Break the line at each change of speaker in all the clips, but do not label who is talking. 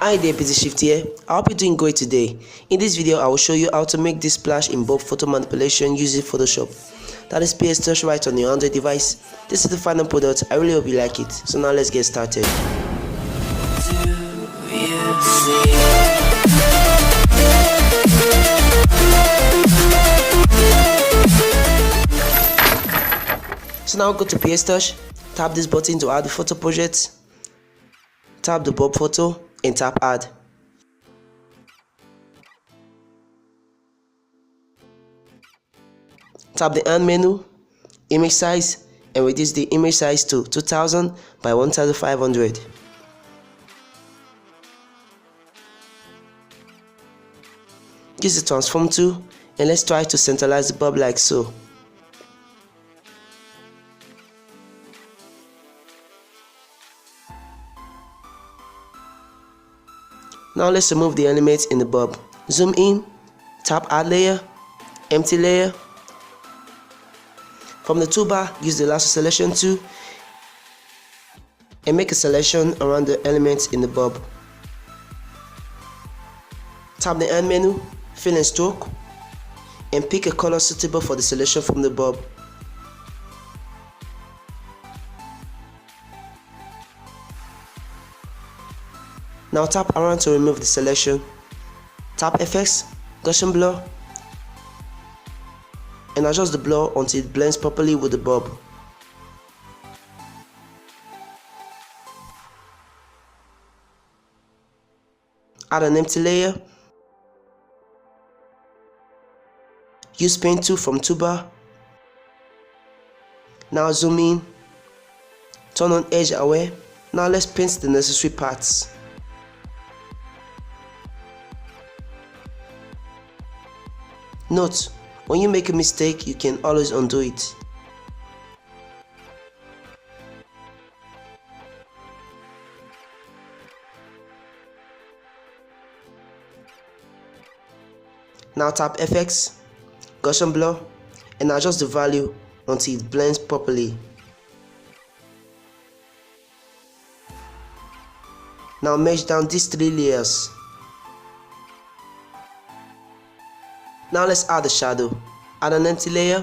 Hi there, BEazzy Shifts here. I hope you're doing great today. In this video, I will show you how to make this splash in bulb photo manipulation using Photoshop. That is PS right on your Android device. This is the final product. I really hope you like it. So now let's get started. So now go to PS, tap this button to add the photo project, tap the bulb photo and tap add. Tap the hand menu, image size, and reduce the image size to 2000 by 1500. Use the transform tool and let's try to centralize the bulb like so. Now let's remove the elements in the bulb. Zoom in, tap add layer, empty layer. From the toolbar, use the lasso selection tool and make a selection around the elements in the bulb. Tap the hand menu, fill and stroke, and pick a color suitable for the selection from the bulb. Now tap around to remove the selection. Tap Effects, Gaussian Blur, and adjust the blur until it blends properly with the bulb. Add an empty layer. Use Paint tool from toolbar. Now zoom in. Turn on Edge Aware. Now let's paint the necessary parts. Note, when you make a mistake, you can always undo it. Now tap Effects, Gaussian Blur, and adjust the value until it blends properly. Now merge down these three layers. Now let's add the shadow. Add an empty layer.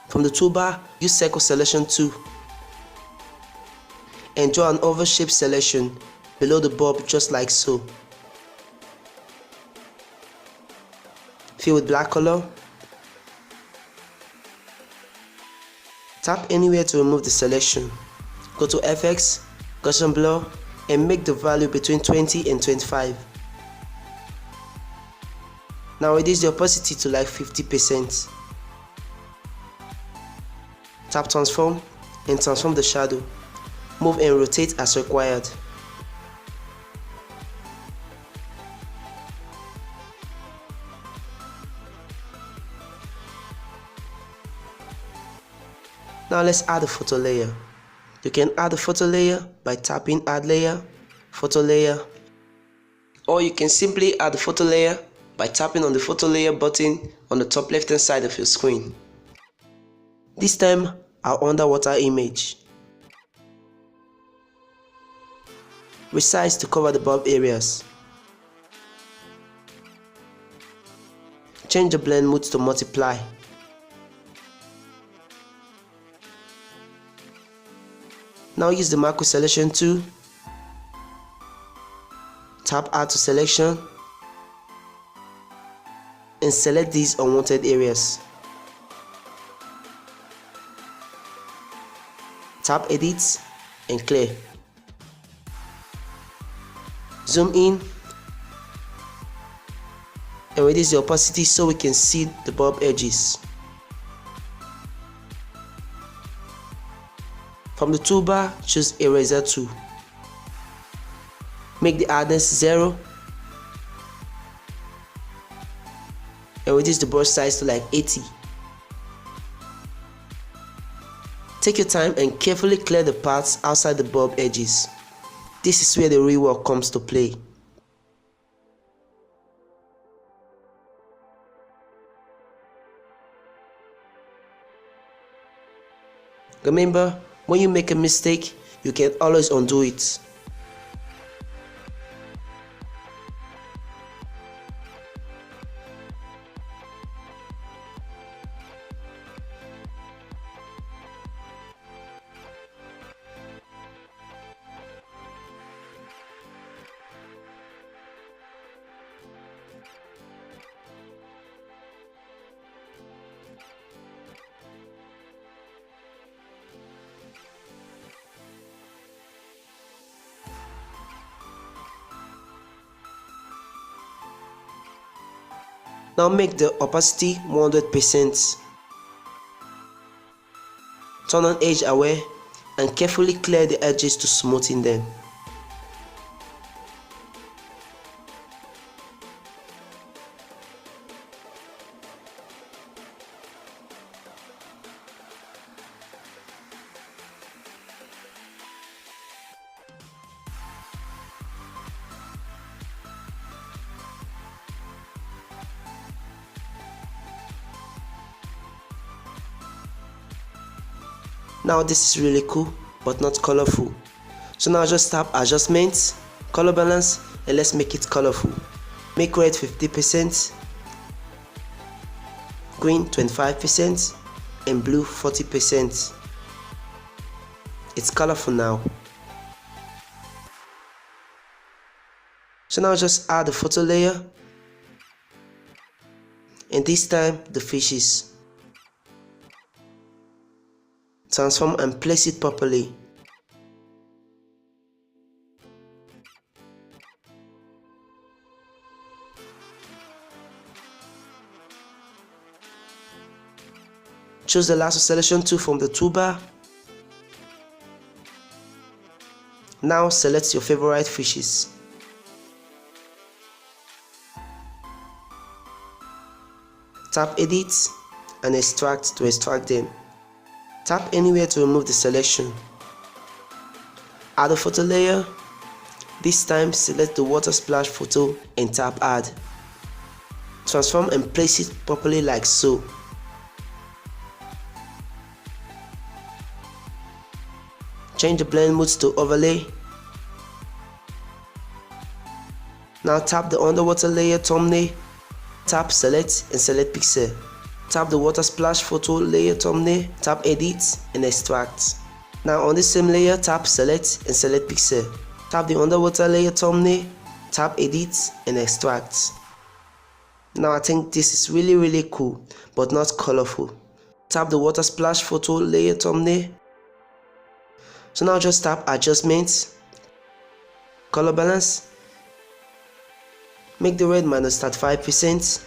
From the toolbar, use Circle Selection tool and draw an oval shape selection below the bulb just like so. Fill with black color. Tap anywhere to remove the selection. Go to FX, Gaussian Blur, and make the value between 20 and 25. Now reduce the opacity to like 50%. Tap Transform and transform the shadow. Move and rotate as required. Now let's add a photo layer. You can add a photo layer by tapping Add Layer, Photo Layer, or you can simply add the photo layer by tapping on the photo layer button on the top left hand side of your screen. This time, our underwater image. Resize to cover the bulb areas. Change the blend mode to multiply. Now use the macro selection tool. Tap Add to Selection and select these unwanted areas. Tap Edit and Clear. Zoom in and reduce the opacity so we can see the bulb edges. From the toolbar, choose Eraser tool. Make the hardness 0 and reduce the brush size to like 80. Take your time and carefully clear the parts outside the bulb edges. This is where the real work comes to play. Remember, When you make a mistake, you can always undo it. Now make the opacity 100%. Turn on edge aware and carefully clear the edges to smoothen them. Now this is really cool but not colorful. So now just tap adjustments, color balance, and let's make it colorful. Make red 50%, green 25%, and blue 40%. It's colorful now. So now just add the photo layer, and this time the fishes. Transform and place it properly. Choose the lasso selection tool from the toolbar. Now select your favorite fishes. Tap edit and extract to extract them. Tap anywhere to remove the selection. Add a photo layer. This time select the water splash photo and tap add. Transform and place it properly like so. Change the blend modes to overlay. Now tap the underwater layer thumbnail. Tap select and select pixel. Tap the water splash photo layer thumbnail, tap edit and extract. Now on the same layer, tap select and select pixel. Tap the underwater layer thumbnail, tap edit and extract. Now I think this is really cool but not colorful. Tap the water splash photo layer thumbnail. So now just tap adjustments, color balance. Make the red -35%.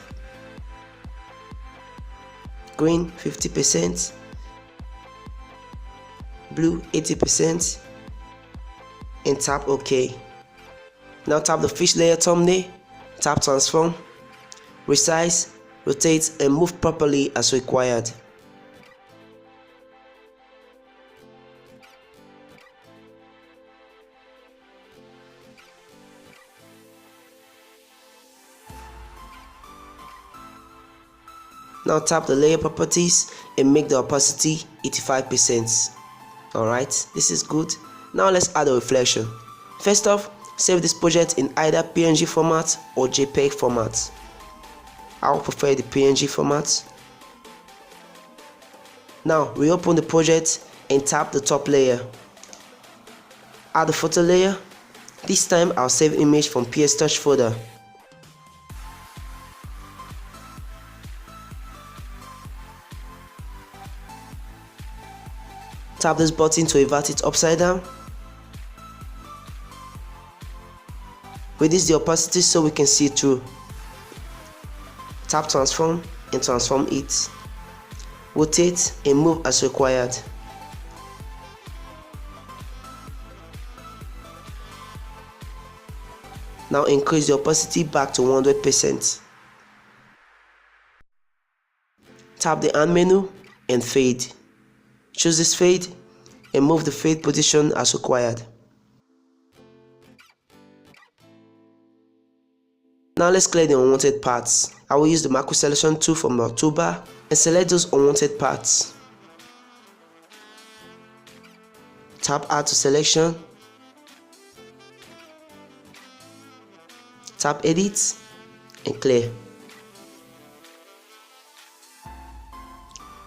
Green 50%, blue 80%, and tap OK. Now tap the fish layer thumbnail, tap transform, resize, rotate and move properly as required. Now tap the layer properties and make the opacity 85%. Alright, this is good. Now let's add a reflection. First off, save this project in either PNG format or JPEG format. I will prefer the PNG format. Now reopen the project and tap the top layer. Add the photo layer. This time I'll save image from PS Touch folder. Tap this button to invert it upside down. Reduce the opacity so we can see through. Tap transform and transform it. Rotate and move as required. Now increase the opacity back to 100%. Tap the hand menu and fade. Choose this fade and move the fade position as required. Now let's clear the unwanted parts. I will use the macro selection tool from the toolbar and select those unwanted parts. Tap add to selection, tap edit and clear.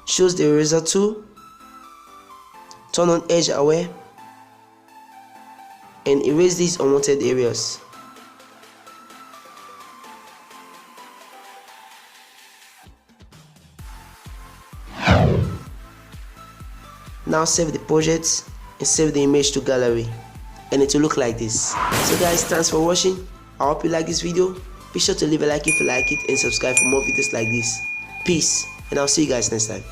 Choose the eraser tool, turn on edge aware and erase these unwanted areas. Now save the project and save the image to gallery, and it will look like this. So guys, thanks for watching. I hope you like this video. Be sure to leave a like if you like it and subscribe for more videos like this. Peace, and I'll see you guys next time.